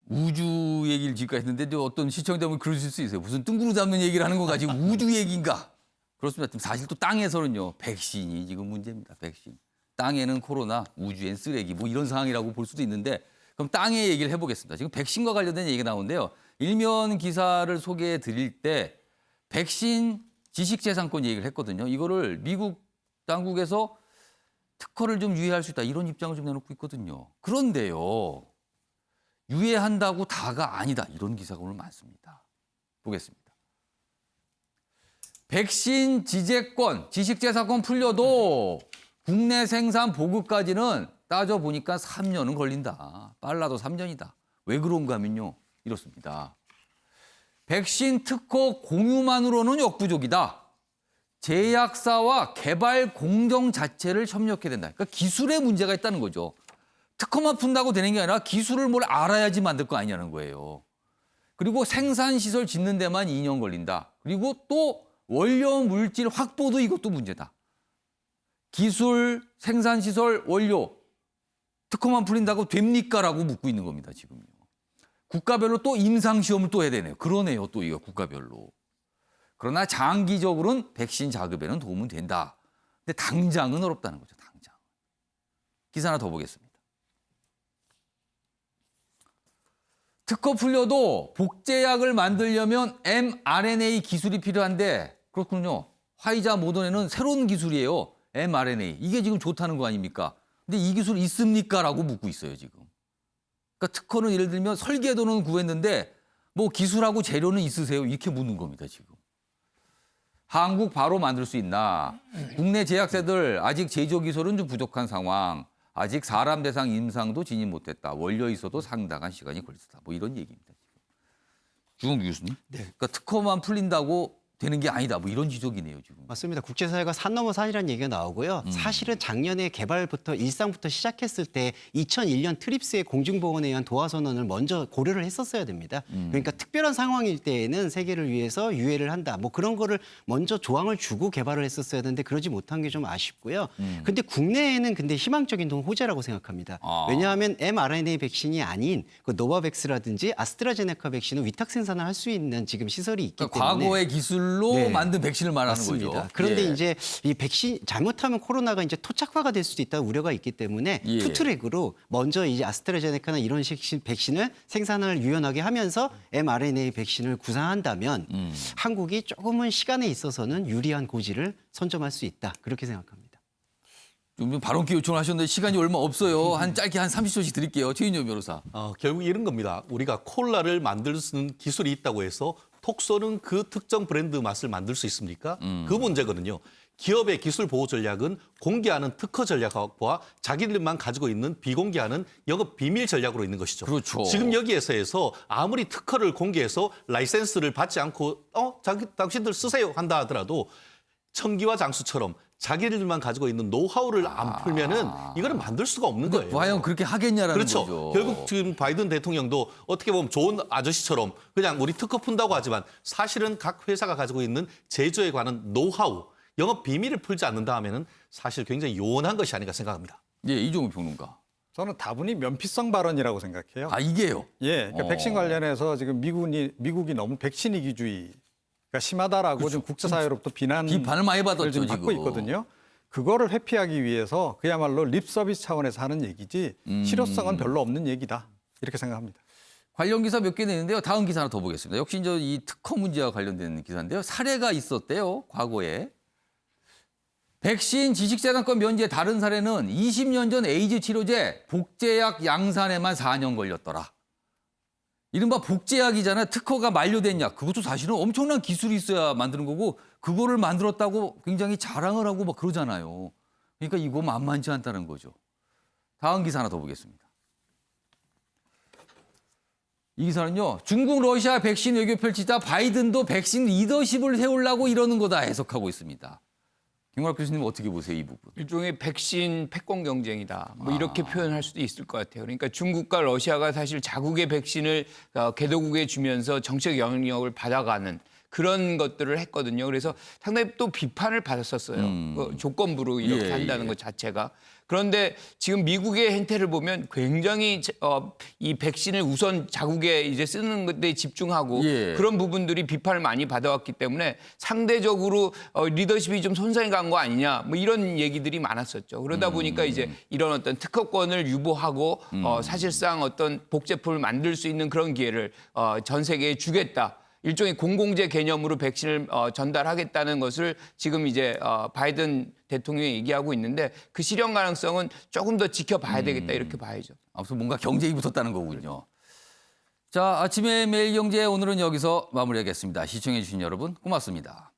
우주 얘기를 지금까 했는데 어떤 시청자분 그러실 수 있어요. 무슨 뜬구름 잡는 얘기를 하는 거 가지고 우주 얘기인가? 그렇습니다. 사실 또 땅에서는요. 백신이 지금 문제입니다. 백신. 땅에는 코로나, 우주엔 쓰레기 뭐 이런 상황이라고 볼 수도 있는데 그럼 땅의 얘기를 해보겠습니다. 지금 백신과 관련된 얘기가 나오는데요. 일면 기사를 소개해 드릴 때 백신 지식재산권 얘기를 했거든요. 이거를 미국 당국에서 특허를 좀 유예할 수 있다 이런 입장을 좀 내놓고 있거든요. 그런데요. 유예한다고 다가 아니다. 이런 기사가 오늘 많습니다. 보겠습니다. 백신 지재권, 지식재산권 풀려도 국내 생산 보급까지는 따져보니까 3년은 걸린다. 빨라도 3년이다. 왜 그런가 하면요. 이렇습니다. 백신 특허 공유만으로는 역부족이다. 제약사와 개발 공정 자체를 협력해야 된다. 그러니까 기술에 문제가 있다는 거죠. 특허만 푼다고 되는 게 아니라 기술을 뭘 알아야지 만들 거 아니냐는 거예요. 그리고 생산시설 짓는 데만 2년 걸린다. 그리고 또 원료 물질 확보도 이것도 문제다. 기술, 생산시설, 원료 특허만 풀린다고 됩니까? 라고 묻고 있는 겁니다. 지금요. 국가별로 또 임상시험을 또 해야 되네요. 그러네요. 또 이거 국가별로. 그러나 장기적으로는 백신 자급에는 도움은 된다. 근데 당장은 어렵다는 거죠. 당장. 기사 하나 더 보겠습니다. 특허 풀려도 복제약을 만들려면 mRNA 기술이 필요한데 그렇군요. 화이자 모더나는 새로운 기술이에요. mRNA. 이게 지금 좋다는 거 아닙니까? 근데 이 기술 있습니까? 라고 묻고 있어요, 지금. 그러니까 특허는 예를 들면 설계도는 구했는데 뭐 기술하고 재료는 있으세요? 이렇게 묻는 겁니다, 지금. 한국 바로 만들 수 있나? 국내 제약사들 아직 제조 기술은 좀 부족한 상황. 아직 사람 대상 임상도 진입 못했다. 원료 있어도 상당한 시간이 걸렸다. 뭐 이런 얘기입니다. 주홍 교수님. 네. 그러니까 특허만 풀린다고 되는 게 아니다. 뭐 이런 지적이네요, 지금. 맞습니다. 국제사회가 산 넘어 산이라는 얘기가 나오고요. 사실은 작년에 개발부터 일상부터 시작했을 때 2001년 트립스의 공중보건에 의한 도하선언을 먼저 고려를 했었어야 됩니다. 그러니까 특별한 상황일 때에는 세계를 위해서 유예를 한다. 뭐 그런 거를 먼저 조항을 주고 개발을 했었어야 되는데 그러지 못한 게 좀 아쉽고요. 근데 국내에는 근데 희망적인 호재라고 생각합니다. 왜냐하면 mRNA 백신이 아닌 그 노바백스라든지 아스트라제네카 백신은 위탁 생산을 할 수 있는 지금 시설이 있기 그러니까 때문에 과거의 기술로 네. 만든 백신을 말하는 맞습니다. 거죠. 그런데 예. 이제 이 백신 잘못하면 코로나가 이제 토착화가 될 수도 있다는 우려가 있기 때문에 예. 투트랙으로 먼저 이제 아스트라제네카나 이런 백신을 생산을 유연하게 하면서 mRNA 백신을 구상한다면 한국이 조금은 시간에 있어서는 유리한 고지를 선점할 수 있다. 그렇게 생각합니다. 좀 발언기 요청을 하셨는데 시간이 얼마 없어요. 한 짧게 한 30초씩 드릴게요. 최인영 변호사. 결국 이런 겁니다. 우리가 콜라를 만들 수 있는 기술이 있다고 해서 톡 쏘는 그 특정 브랜드 맛을 만들 수 있습니까? 그 문제거든요. 기업의 기술 보호 전략은 공개하는 특허 전략과 자기들만 가지고 있는 비공개하는 영업 비밀 전략으로 있는 것이죠. 그렇죠. 지금 여기에서 아무리 특허를 공개해서 라이센스를 받지 않고 당신들 쓰세요 한다 하더라도 청기와 장수처럼 자기들만 가지고 있는 노하우를 안 풀면은 이거는 만들 수가 없는 거예요. 과연 그렇게 하겠냐라는 그렇죠. 거죠. 결국 지금 바이든 대통령도 어떻게 보면 좋은 아저씨처럼 그냥 우리 특허 푼다고 하지만 사실은 각 회사가 가지고 있는 제조에 관한 노하우, 영업 비밀을 풀지 않는다 하면은 사실 굉장히 요원한 것이 아닌가 생각합니다. 예, 이종우 평론가. 저는 다분히 면피성 발언이라고 생각해요. 아, 이게요? 예, 그러니까 백신 관련해서 지금 미국이 너무 백신 이기주의가 심하다라고 지금 국제사회로부터 비판을 많이 받았죠, 지금 받고 지금. 있거든요. 그거를 회피하기 위해서 그야말로 립 서비스 차원에서 하는 얘기지 실효성은 별로 없는 얘기다. 이렇게 생각합니다. 관련 기사 몇 개 내는데요. 다음 기사 하나 더 보겠습니다. 역시 이제 이 특허 문제와 관련된 기사인데요. 사례가 있었대요. 과거에. 백신 지식재산권 면제 다른 사례는 20년 전 에이즈 치료제 복제약 양산에만 4년 걸렸더라. 이른바 복제약이잖아요. 특허가 만료된 약. 그것도 사실은 엄청난 기술이 있어야 만드는 거고 그거를 만들었다고 굉장히 자랑을 하고 막 그러잖아요. 그러니까 이거 만만치 않다는 거죠. 다음 기사 하나 더 보겠습니다. 이 기사는요. 중국 러시아 백신 외교 펼치자 바이든도 백신 리더십을 세우려고 이러는 거다 해석하고 있습니다. 김광학 교수님 어떻게 보세요, 이 부분? 일종의 백신 패권 경쟁이다. 뭐 이렇게 표현할 수도 있을 것 같아요. 그러니까 중국과 러시아가 사실 자국의 백신을 개도국에 주면서 정책 영향력을 받아가는 그런 것들을 했거든요. 그래서 상당히 또 비판을 받았었어요. 그 조건부로 이렇게 예, 한다는 예. 것 자체가. 그런데 지금 미국의 행태를 보면 굉장히 이 백신을 우선 자국에 이제 쓰는 데 집중하고 예. 그런 부분들이 비판을 많이 받아왔기 때문에 상대적으로 리더십이 좀 손상이 간 거 아니냐 뭐 이런 얘기들이 많았었죠. 그러다 보니까 이제 이런 어떤 특허권을 유보하고 사실상 어떤 복제품을 만들 수 있는 그런 기회를 전 세계에 주겠다. 일종의 공공재 개념으로 백신을 전달하겠다는 것을 지금 이제 바이든 대통령이 얘기하고 있는데 그 실현 가능성은 조금 더 지켜봐야 되겠다 이렇게 봐야죠. 아무튼 뭔가 경쟁이 붙었다는 거군요. 자, 아침의 매일경제 오늘은 여기서 마무리하겠습니다. 시청해 주신 여러분 고맙습니다.